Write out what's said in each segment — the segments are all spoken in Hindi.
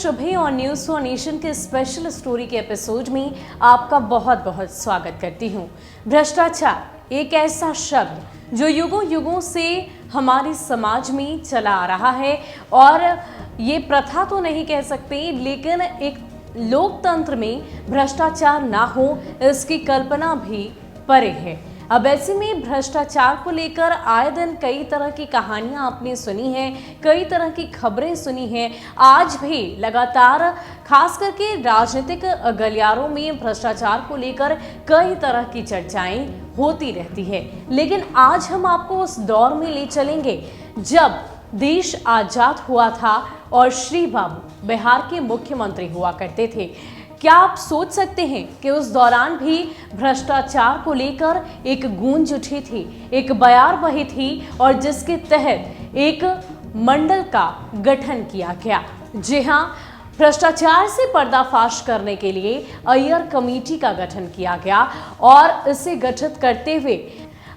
शुभ है और न्यूज़ फॉर नेशन के स्पेशल स्टोरी के एपिसोड में आपका बहुत बहुत स्वागत करती हूँ। भ्रष्टाचार एक ऐसा शब्द जो युगों युगों से हमारे समाज में चला आ रहा है और ये प्रथा तो नहीं कह सकते, लेकिन एक लोकतंत्र में भ्रष्टाचार ना हो इसकी कल्पना भी परे है। अब ऐसे में भ्रष्टाचार को लेकर आए दिन कई तरह की कहानियां आपने सुनी हैं, कई तरह की खबरें सुनी हैं। आज भी लगातार खास करके राजनीतिक गलियारों में भ्रष्टाचार को लेकर कई तरह की चर्चाएं होती रहती है। लेकिन आज हम आपको उस दौर में ले चलेंगे जब देश आजाद हुआ था और श्री बाबू बिहार के मुख्यमंत्री हुआ करते थे। क्या आप सोच सकते हैं कि उस दौरान भी भ्रष्टाचार को लेकर एक गूंज उठी थी, एक बयार बही थी और जिसके तहत एक मंडल का गठन किया गया। जी हां, भ्रष्टाचार से पर्दाफाश करने के लिए अय्यर कमेटी का गठन किया गया और इसे गठित करते हुए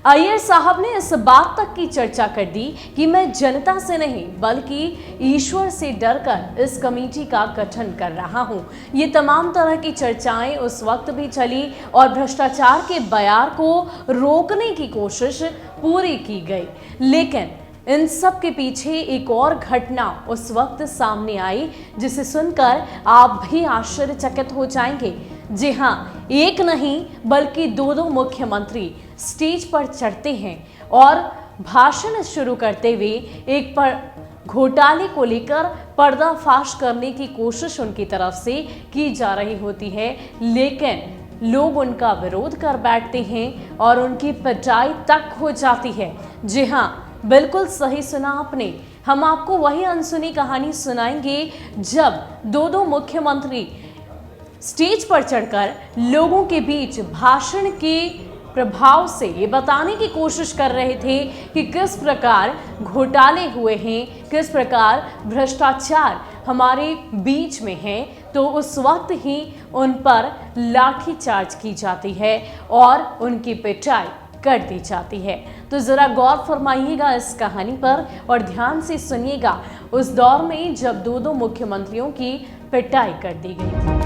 अय्यर साहब ने इस बात तक की चर्चा कर दी कि मैं जनता से नहीं बल्कि ईश्वर से डरकर इस कमेटी का गठन कर रहा हूं। ये तमाम तरह की चर्चाएं उस वक्त भी चली और भ्रष्टाचार के बयार को रोकने की कोशिश पूरी की गई। लेकिन इन सब के पीछे एक और घटना उस वक्त सामने आई जिसे सुनकर आप भी आश्चर्यचकित हो जाएंगे। जी हाँ, एक नहीं बल्कि दो मुख्यमंत्री स्टेज पर चढ़ते हैं और भाषण शुरू करते हुए एक पर घोटाले को लेकर पर्दाफाश करने की कोशिश उनकी तरफ से की जा रही होती है, लेकिन लोग उनका विरोध कर बैठते हैं और उनकी पिटाई तक हो जाती है। जी हाँ, बिल्कुल सही सुना आपने। हम आपको वही अनसुनी कहानी सुनाएंगे जब दो मुख्यमंत्री स्टेज पर चढ़कर लोगों के बीच भाषण के प्रभाव से ये बताने की कोशिश कर रहे थे कि किस प्रकार घोटाले हुए हैं, किस प्रकार भ्रष्टाचार हमारे बीच में है। तो उस वक्त ही उन पर लाठीचार्ज की जाती है और उनकी पिटाई कर दी जाती है। तो जरा गौर फरमाइएगा इस कहानी पर और ध्यान से सुनिएगा उस दौर में जब दो मुख्यमंत्रियों की पिटाई कर दी गई थी।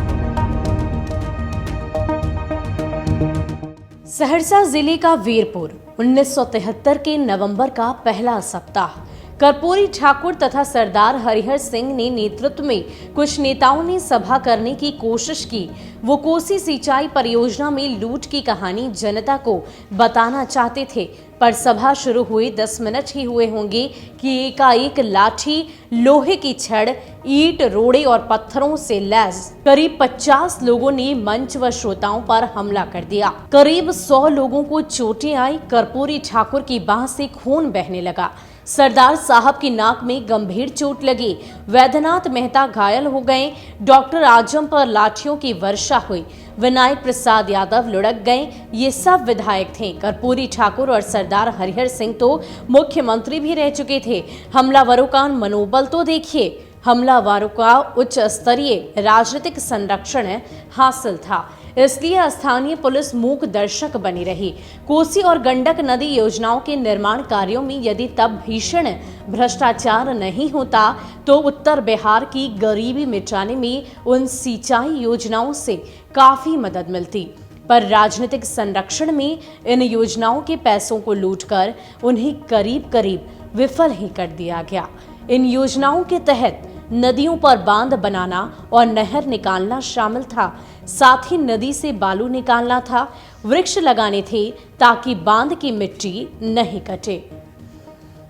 सहरसा जिले का वीरपुर 1973 के नवंबर का पहला सप्ताह। कर्पूरी ठाकुर तथा सरदार हरिहर सिंह ने नेतृत्व में कुछ नेताओं ने सभा करने की कोशिश की। वो कोसी सिंचाई परियोजना में लूट की कहानी जनता को बताना चाहते थे, पर सभा शुरू हुए 10 मिनट ही हुए होंगे कि एकाएक लाठी, लोहे की छड़, ईंट, रोड़े और पत्थरों से लैस करीब 50 लोगों ने मंच व श्रोताओं पर हमला कर दिया। करीब 100 लोगों को चोटें आई। कर्पूरी ठाकुर की बाह से खून बहने लगा। सरदार साहब की नाक में गंभीर चोट लगी। वैद्यनाथ मेहता घायल हो गए। डॉक्टर आजम पर लाठियों की वर्षा हुई। विनायक प्रसाद यादव लुढ़क गए। ये सब विधायक थे। कर्पूरी ठाकुर और सरदार हरिहर सिंह तो मुख्यमंत्री भी रह चुके थे। हमलावरों का मनोबल तो देखिए। हमलावरों का उच्च स्तरीय राजनीतिक संरक्षण हासिल था, इसलिए स्थानीय पुलिस मूक दर्शक बनी रही। कोसी और गंडक नदी योजनाओं के निर्माण कार्यों में यदि तब भीषण भ्रष्टाचार नहीं होता तो उत्तर बिहार की गरीबी मिटाने में उन सिंचाई योजनाओं से काफी मदद मिलती। पर राजनीतिक संरक्षण में इन योजनाओं के पैसों को लूटकर उन्हें करीब करीब विफल ही कर दिया गया। इन योजनाओं के तहत नदियों पर बांध बनाना और नहर निकालना शामिल था। साथ ही नदी से बालू निकालना था। वृक्ष लगाने थे ताकि बांध की मिट्टी नहीं कटे।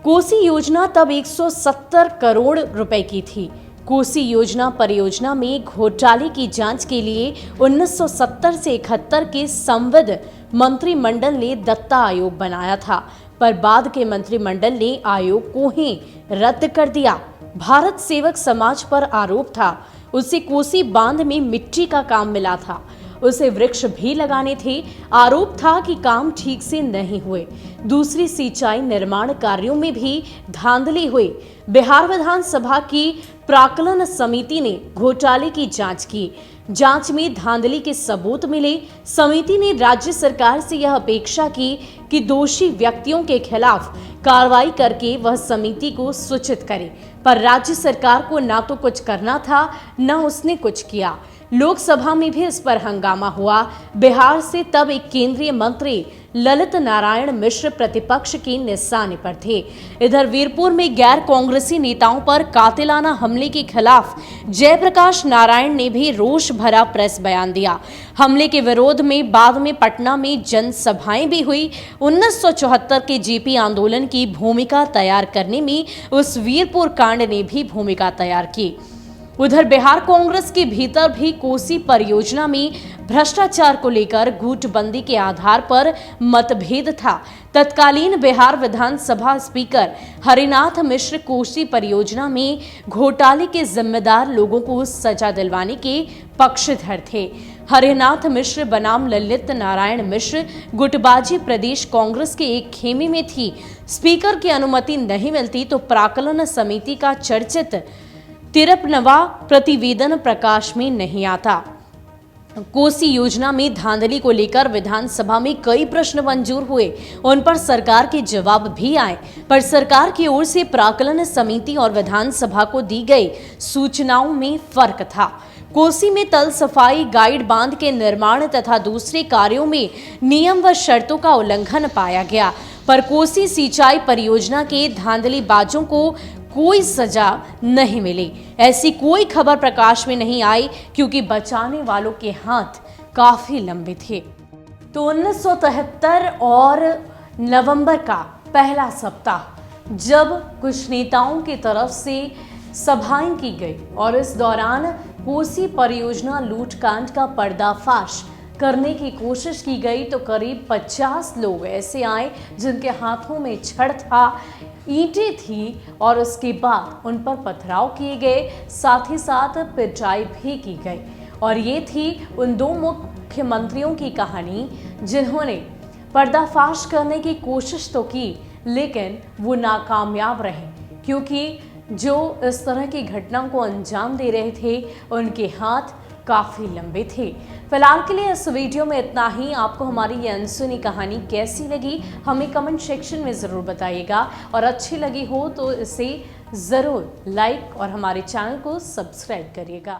कोसी योजना तब 170 करोड़ रुपए की थी। कोसी योजना परियोजना में घोटाले की जांच के लिए 1970 से 71 के संविद मंत्रिमंडल ने दत्ता आयोग बनाया था, पर बाद के मंत्रिमंडल ने आयोग को ही रद्द कर दिया। भारत सेवक समाज पर आरोप था, उसे कोसी बांध में मिट्टी का काम मिला था, उसे वृक्ष भी लगाने थे। आरोप था कि काम ठीक से नहीं हुए। दूसरी सिंचाई निर्माण कार्यों में भी धांधली हुई। बिहार विधानसभा की प्राक्कलन समिति ने घोटाले की जांच की। जांच में धांधली के सबूत मिले। समिति ने राज्य सरकार से यह अपेक्षा की कि दोषी व्यक्तियों के खिलाफ कार्रवाई करके वह समिति को सूचित करे। पर राज्य सरकार को ना तो कुछ करना था, ना उसने कुछ किया। लोकसभा में भी इस पर हंगामा हुआ। बिहार से तब एक केंद्रीय मंत्री ललित नारायण मिश्र प्रतिपक्ष के निशाने पर थे। इधर वीरपुर में गैर कांग्रेसी नेताओं पर कातिलाना हमले के खिलाफ जयप्रकाश नारायण ने भी रोष भरा प्रेस बयान दिया। हमले के विरोध में बाद में पटना में जनसभाएं भी हुई। 1974 के जेपी आंदोलन की भूमिका तैयार करने में उस वीरपुर कांड ने भी भूमिका तैयार की। उधर बिहार कांग्रेस के भीतर भी कोसी परियोजना में भ्रष्टाचार को लेकर गुटबंदी के आधार पर मतभेद था। तत्कालीन बिहार विधानसभा स्पीकर हरिनाथ मिश्र कोसी परियोजना में घोटाले के जिम्मेदार लोगों को सजा दिलवाने के पक्षधर थे। हरिनाथ मिश्र बनाम ललित नारायण मिश्र गुटबाजी प्रदेश कांग्रेस के एक खेमे में थी। स्पीकर की अनुमति नहीं मिलती तो प्राक्कलन समिति का चर्चित 53वां प्रतिवेदन प्रकाश में नहीं आता। कोसी योजना में धांधली को लेकर विधानसभा में कई प्रश्न मंजूर हुए, उन पर सरकार के जवाब भी आए, पर सरकार की ओर से प्राक्कलन समिति और विधानसभा को दी गई सूचनाओं में फर्क था। कोसी में तल सफाई, गाइड बांध के निर्माण तथा दूसरे कार्यों में नियम व शर्तों का उल्लंघन पाया गया, पर कोसी सिंचाई परियोजना के धांधलीबाजों को कोई सजा नहीं मिली। ऐसी कोई खबर प्रकाश में नहीं आई क्योंकि बचाने वालों के हाथ काफी लंबे थे। तो 1973 और नवंबर का पहला सप्ताह जब कुछ नेताओं की तरफ से सभाएं की गई और इस दौरान कोसी परियोजना लूटकांड का पर्दाफाश करने की कोशिश की गई, तो करीब 50 लोग ऐसे आए जिनके हाथों में छड़ था, ईंटें थी और उसके बाद उन पर पथराव किए गए, साथ ही साथ पिटाई भी की गई। और ये थी उन दो मुख्यमंत्रियों की कहानी जिन्होंने पर्दाफाश करने की कोशिश तो की, लेकिन वो नाकामयाब रहे, क्योंकि जो इस तरह की घटनाओं को अंजाम दे रहे थे उनके हाथ काफ़ी लंबे थे। फिलहाल के लिए इस वीडियो में इतना ही। आपको हमारी ये अनसुनी कहानी कैसी लगी हमें कमेंट सेक्शन में ज़रूर बताइएगा, और अच्छी लगी हो तो इसे ज़रूर लाइक और हमारे चैनल को सब्सक्राइब करिएगा।